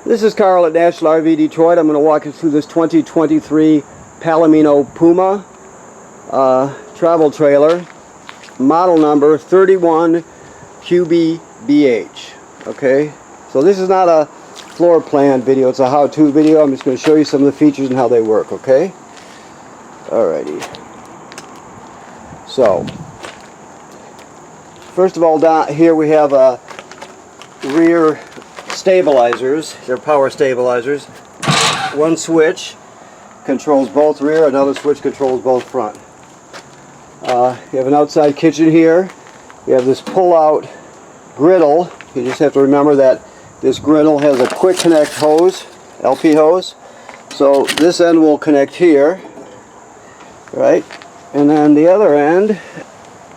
This is Carl at National RV Detroit. I'm going to walk you through this 2023 Palomino Puma travel trailer, model number 31QBBH. Okay, so this is not a floor plan video, it's a how-to video. I'm just going to show you some of the features and how they work, okay? Alrighty. So, first of all, down here we have rear stabilizers. They're power stabilizers. One switch controls both rear, another switch controls both front. You have an outside kitchen here. You have this pull-out griddle. You just have to remember that this griddle has a quick connect hose, LP hose. So this end will connect here, right? And then the other end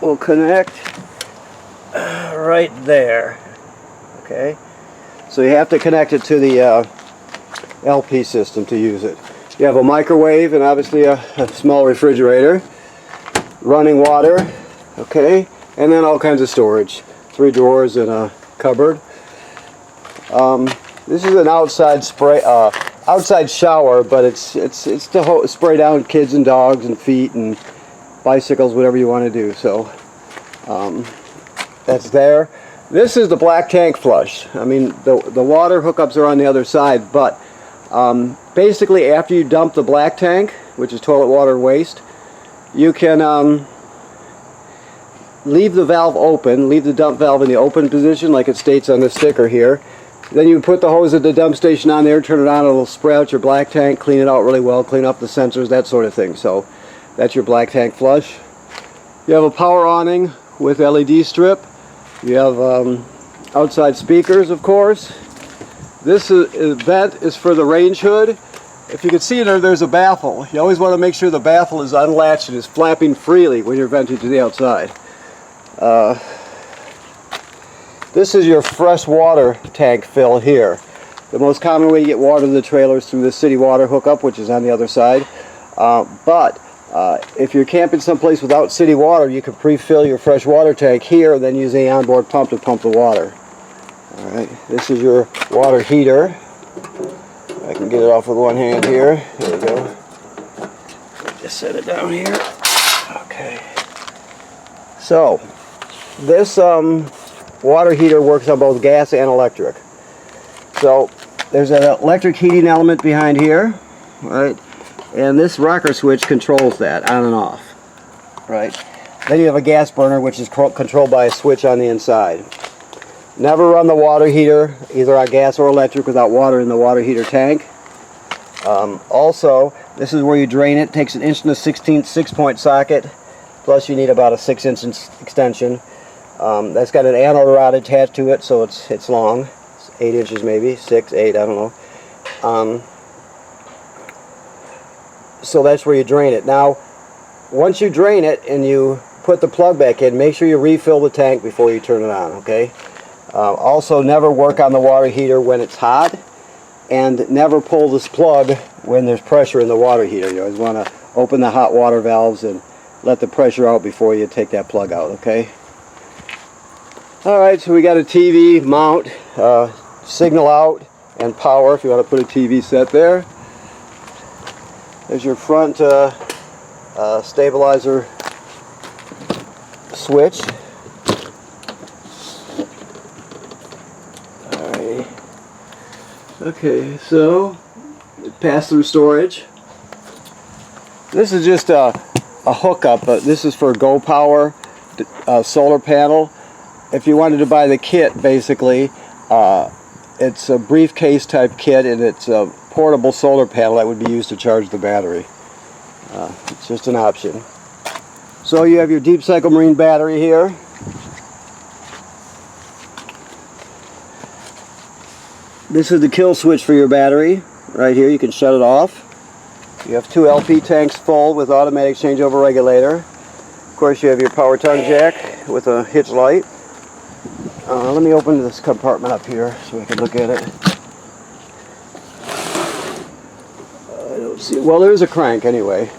will connect right there. Okay? So you have to connect it to the LP system to use it. You have a microwave and obviously a small refrigerator, running water, okay, and then all kinds of storage. 3 drawers and a cupboard. This is an outside outside shower, but it's to spray down kids and dogs and feet and bicycles, whatever you want to do. So that's there. This is the black tank flush. I mean, the water hookups are on the other side, but basically after you dump the black tank, which is toilet water waste, you can leave the valve open, leave the dump valve in the open position like it states on the sticker here. Then you put the hose at the dump station on there, turn it on, it'll spray out your black tank, clean it out really well, clean up the sensors, that sort of thing. So that's your black tank flush. You have a power awning with LED strip. You have outside speakers, of course. This vent is for the range hood. If you can see there's a baffle. You always want to make sure the baffle is unlatched and is flapping freely when you're venting to the outside. This is your fresh water tank fill here. The most common way to get water to the trailer is through the city water hookup, which is on the other side. If you're camping someplace without city water, you can pre-fill your fresh water tank here and then use the onboard pump to pump the water. Alright, this is your water heater. I can get it off with one hand here. There we go. Just set it down here. Okay. So, this water heater works on both gas and electric. So, there's an electric heating element behind here, right? And this rocker switch controls that on and off, right? Then you have a gas burner, which is controlled by a switch on the inside. Never run the water heater either on gas or electric without water in the water heater tank. Also, this is where you drain it. It takes an 1 1/16 6-point socket, plus you need about a 6-inch extension. That's got an anode rod attached to it, so it's long. It's 8 inches maybe, 6, 8, I don't know. So that's where you drain it. Now, once you drain it and you put the plug back in, make sure you refill the tank before you turn it on, okay? Also, never work on the water heater when it's hot, and never pull this plug when there's pressure in the water heater. You always want to open the hot water valves and let the pressure out before you take that plug out, okay? Alright, so we got a TV mount, signal out, and power if you want to put a TV set there. There's your front stabilizer switch. Alright. Okay, so pass-through storage. This is just a hookup, but this is for Go Power solar panel. If you wanted to buy the kit, basically, it's a briefcase type kit, and it's a portable solar panel that would be used to charge the battery. It's just an option. So you have your deep cycle marine battery here. This is the kill switch for your battery. Right here, you can shut it off. You have 2 LP tanks full with automatic changeover regulator. Of course, you have your power tongue jack with a hitch light. Let me open this compartment up here so we can look at it. I don't see. Well, there's a crank anyway.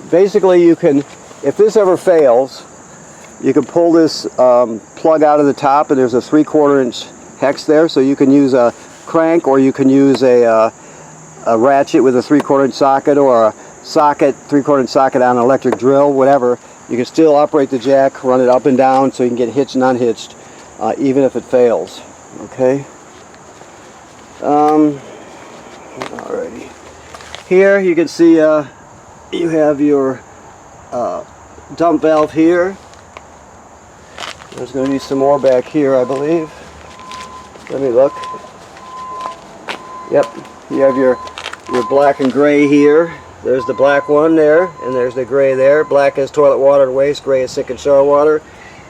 Basically, you can, if this ever fails, you can pull this plug out of the top, and there's a 3/4 inch hex there, so you can use a crank, or you can use a ratchet with a 3/4 inch socket, or a socket, 3/4 inch socket on an electric drill, whatever. You can still operate the jack, run it up and down so you can get hitched and unhitched, even if it fails. Okay. Alrighty. Here you can see you have your dump valve here. There's going to be some more back here, I believe. Let me look. Yep. You have your black and gray here. There's the black one there, and there's the gray there. Black is toilet water and waste, gray is sink and shower water.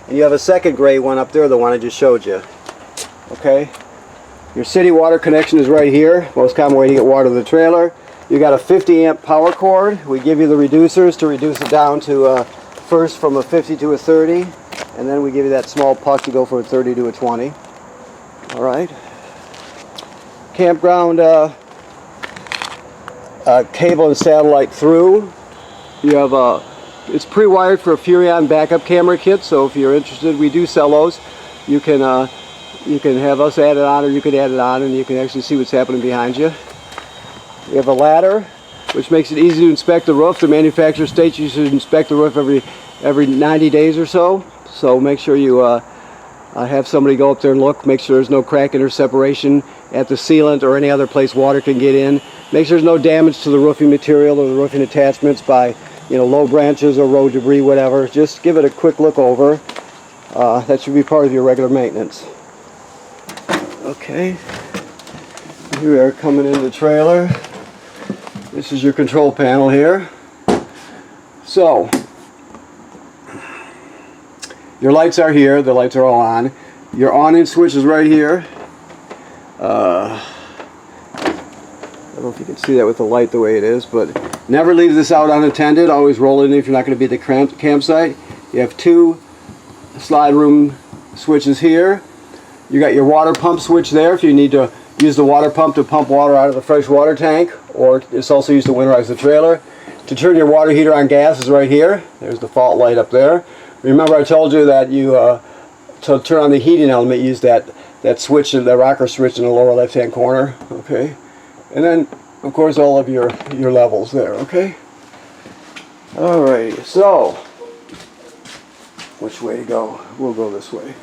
And you have a second gray one up there, the one I just showed you. Okay? Your city water connection is right here. Most common way to get water to the trailer. You got a 50 amp power cord. We give you the reducers to reduce it down to first from a 50 to a 30, and then we give you that small puck to go from a 30 to a 20. Alright. Campground cable and satellite through. You have it's pre-wired for a Furrion backup camera kit, so if you're interested, we do sell those. You can have us add it on, or you can add it on, and you can actually see what's happening behind you. You have a ladder, which makes it easy to inspect the roof. The manufacturer states you should inspect the roof every 90 days or so. So make sure you have somebody go up there and look. Make sure there's no cracking or separation at the sealant or any other place water can get in. Make sure there's no damage to the roofing material or the roofing attachments by, low branches or road debris, whatever. Just give it a quick look over. That should be part of your regular maintenance. Okay. Here we are coming into the trailer. This is your control panel here. So, your lights are here. The lights are all on. Your on-in switch is right here. I don't know if you can see that with the light the way it is, but never leave this out unattended. Always roll it in if you're not going to be at the campsite. You have two slide room switches here. You got your water pump switch there if you need to use the water pump to pump water out of the fresh water tank, or it's also used to winterize the trailer. To turn your water heater on gas is right here. There's the fault light up there. Remember I told you that you to turn on the heating element, use that switch, the rocker switch in the lower left hand corner. Okay, and then of course all of your levels there. Okay. Alright, so which way to go? We'll go this way.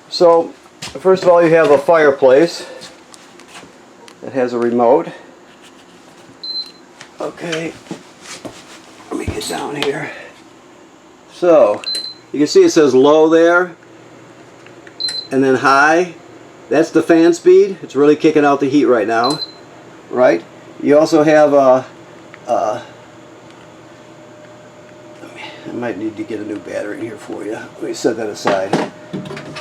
So first of all, you have a fireplace that has a remote. Okay, let me get down here. So you can see it says low there and then high. That's the fan speed. It's really kicking out the heat right now, right? You also have I might need to get a new battery in here for you. Let me set that aside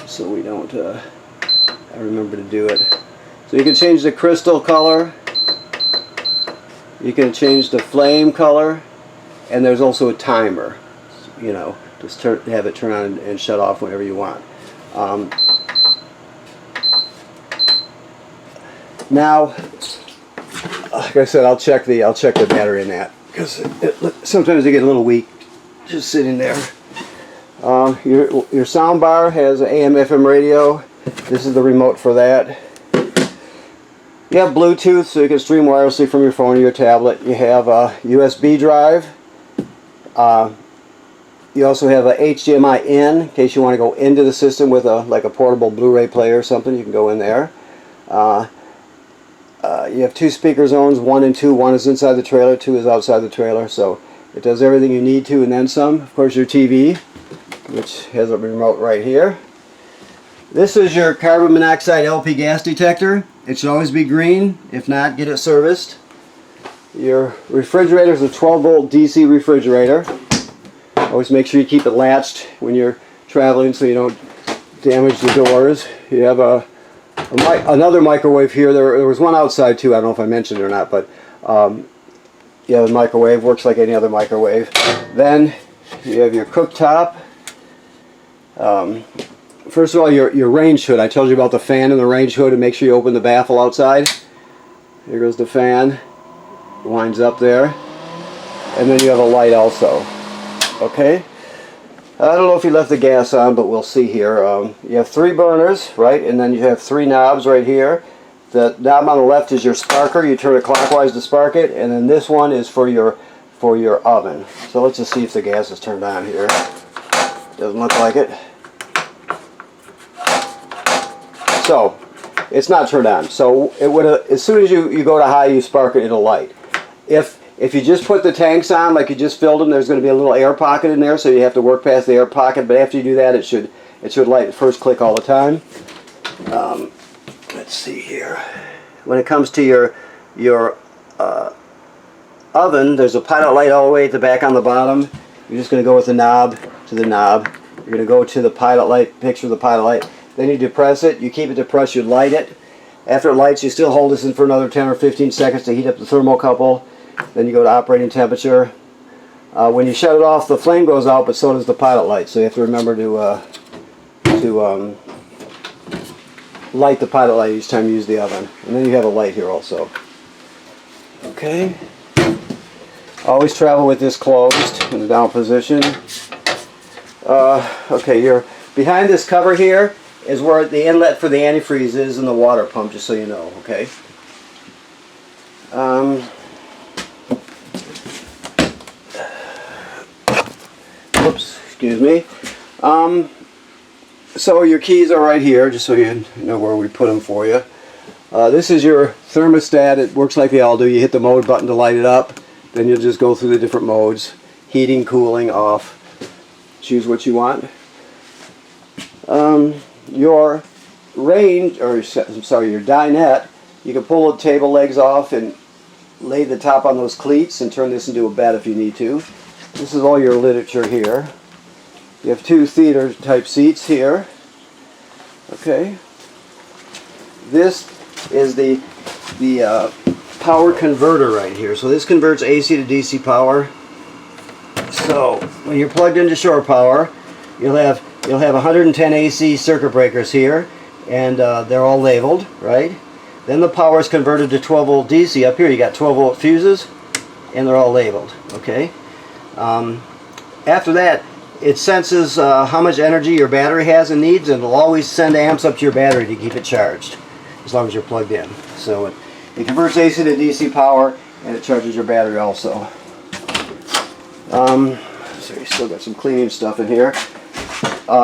so we don't I remember to do it. So you can change the crystal color, you can change the flame color, and there's also a timer, just have it turn on and shut off whenever you want. Now, like I said, I'll check the battery in that, because sometimes they get a little weak just sitting there. Your sound bar has an AM/FM radio. This is the remote for that. You have Bluetooth, so you can stream wirelessly from your phone or your tablet. You have a USB drive. You also have a HDMI in case you want to go into the system with like a portable Blu-ray player or something. You can go in there. You have two speaker zones, 1 and 2. 1 is inside the trailer, 2 is outside the trailer. So it does everything you need to and then some. Of course, your TV, which has a remote right here. This is your carbon monoxide LP gas detector. It should always be green. If not, get it serviced. Your refrigerator is a 12-volt DC refrigerator. Always make sure you keep it latched when you're traveling so you don't damage the doors. You have another microwave here. There was one outside too. I don't know if I mentioned it or not, but you have a microwave. Works like any other microwave. Then you have your cooktop. First of all, your range hood. I told you about the fan and the range hood, and make sure you open the baffle outside. Here goes the fan. It winds up there. And then you have a light also. Okay? I don't know if you left the gas on, but we'll see here. You have 3 burners, right? And then you have 3 knobs right here. The knob on the left is your sparker. You turn it clockwise to spark it, and then this one is for your oven. So let's just see if the gas is turned on here. Doesn't look like it. So it's not turned on. So it would, as soon as you go to high, you spark it, it'll light. If you just put the tanks on like you just filled them, there's going to be a little air pocket in there, so you have to work past the air pocket. But after you do that, it should light first click all the time. Let's see here. When it comes to your oven, there's a pilot light all the way at the back on the bottom. You're just going to go with the knob to the knob. You're going to go to the pilot light, picture of the pilot light. Then you depress it. You keep it depressed, you light it. After it lights, you still hold this in for another 10 or 15 seconds to heat up the thermocouple. Then you go to operating temperature. When you shut it off, the flame goes out, but so does the pilot light. So you have to remember to light the pilot light each time you use the oven. And then you have a light here also. Okay. Always travel with this closed in the down position. Okay, you're behind this cover here is where the inlet for the antifreeze is and the water pump, just so you know, okay? Whoops, excuse me. So your keys are right here, just so you know where we put them for you. This is your thermostat. It works like they all do. You hit the mode button to light it up. Then you'll just go through the different modes. Heating, cooling, off. Choose what you want. Your range, or I'm sorry, your dinette, you can pull the table legs off and lay the top on those cleats and turn this into a bed if you need to. This is all your literature here. You have two theater type seats here. Okay. This is the power converter right here. So this converts AC to DC power. So when you're plugged into shore power, you'll have 110 AC circuit breakers here, and they're all labeled, right? Then the power is converted to 12 volt DC. Up here you got 12 volt fuses, and they're all labeled, okay? After that, it senses how much energy your battery has and needs, and it'll always send amps up to your battery to keep it charged, as long as you're plugged in. So it converts AC to DC power, and it charges your battery also. So you still got some cleaning stuff in here.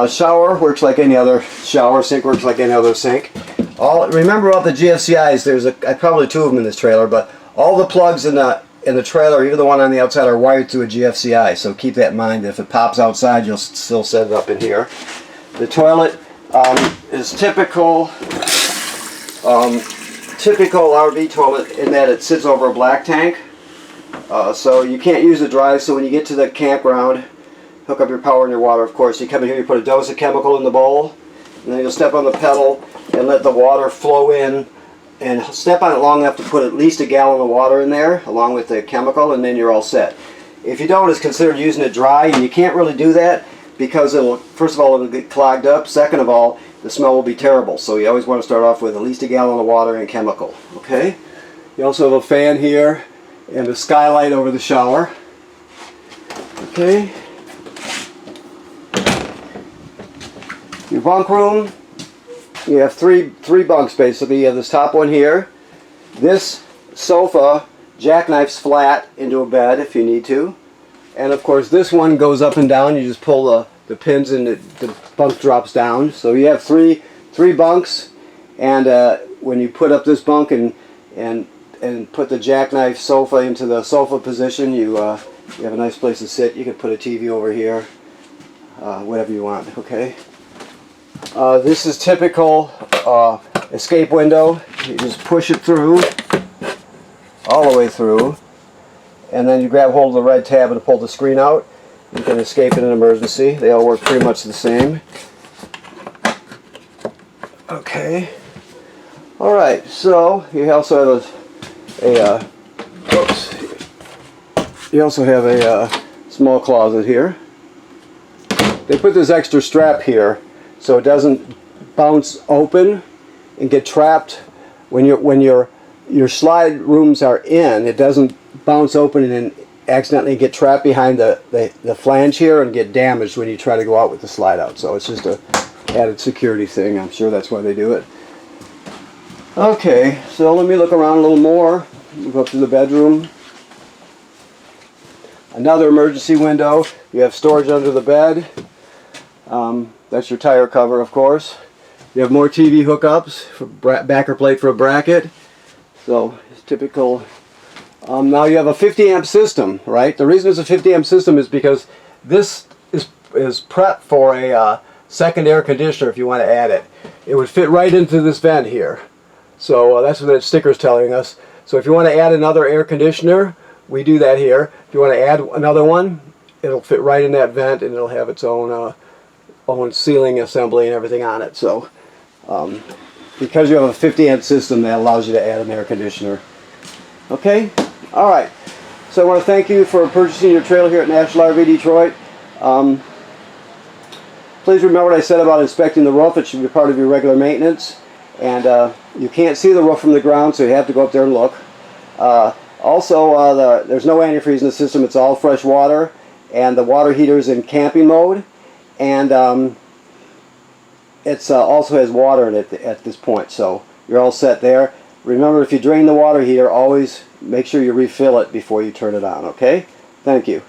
Shower works like any other shower. Sink works like any other sink. Remember about the GFCIs, there's probably two of them in this trailer, but all the plugs in the trailer, even the one on the outside, are wired through a GFCI, so keep that in mind. If it pops outside, you'll still set it up in here. The toilet is typical RV toilet in that it sits over a black tank, so you can't use the dry. So when you get to the campground, hook up your power and your water, of course. You come in here, you put a dose of chemical in the bowl, and then you'll step on the pedal and let the water flow in, and step on it long enough to put at least a gallon of water in there along with the chemical, and then you're all set. If you don't, it's considered using it dry, and you can't really do that because first of all, it'll get clogged up. Second of all, the smell will be terrible. So you always want to start off with at least a gallon of water and chemical. Okay? You also have a fan here and a skylight over the shower. Okay? Your bunk room, you have three bunks basically. You have this top one here. This sofa jackknifes flat into a bed if you need to. And of course this one goes up and down. You just pull the pins and the bunk drops down. So you have three bunks, and when you put up this bunk and put the jackknife sofa into the sofa position, you have a nice place to sit. You can put a TV over here, whatever you want, okay? This is typical escape window. You just push it through, all the way through, and then you grab hold of the red tab and pull the screen out. You can escape in an emergency. They all work pretty much the same. Okay. All right. So you also have you also have a small closet here. They put this extra strap here so it doesn't bounce open and get trapped when your slide rooms are in. It doesn't bounce open and then accidentally get trapped behind the flange here and get damaged when you try to go out with the slide out. So it's just a added security thing. I'm sure that's why they do it. Okay, so let me look around a little more. We'll go through the bedroom. Another emergency window. You have storage under the bed. That's your tire cover, of course. You have more TV hookups, for backer plate for a bracket. So it's typical. Now you have a 50 amp system, right? The reason it's a 50 amp system is because this is prepped for a second air conditioner if you want to add it. It would fit right into this vent here. So that's what that sticker's telling us. So if you want to add another air conditioner, we do that here. If you want to add another one, it'll fit right in that vent and it'll have its own own sealing assembly and everything on it. So because you have a 50 amp system, that allows you to add an air conditioner. Okay? Alright. So I want to thank you for purchasing your trailer here at National RV Detroit. Please remember what I said about inspecting the roof. It should be part of your regular maintenance. And you can't see the roof from the ground, so you have to go up there and look. Also, there's no antifreeze in the system. It's all fresh water. And the water heater is in camping mode. And it also has water in it at this point. So you're all set there. Remember, if you drain the water heater, always make sure you refill it before you turn it on, okay? Thank you.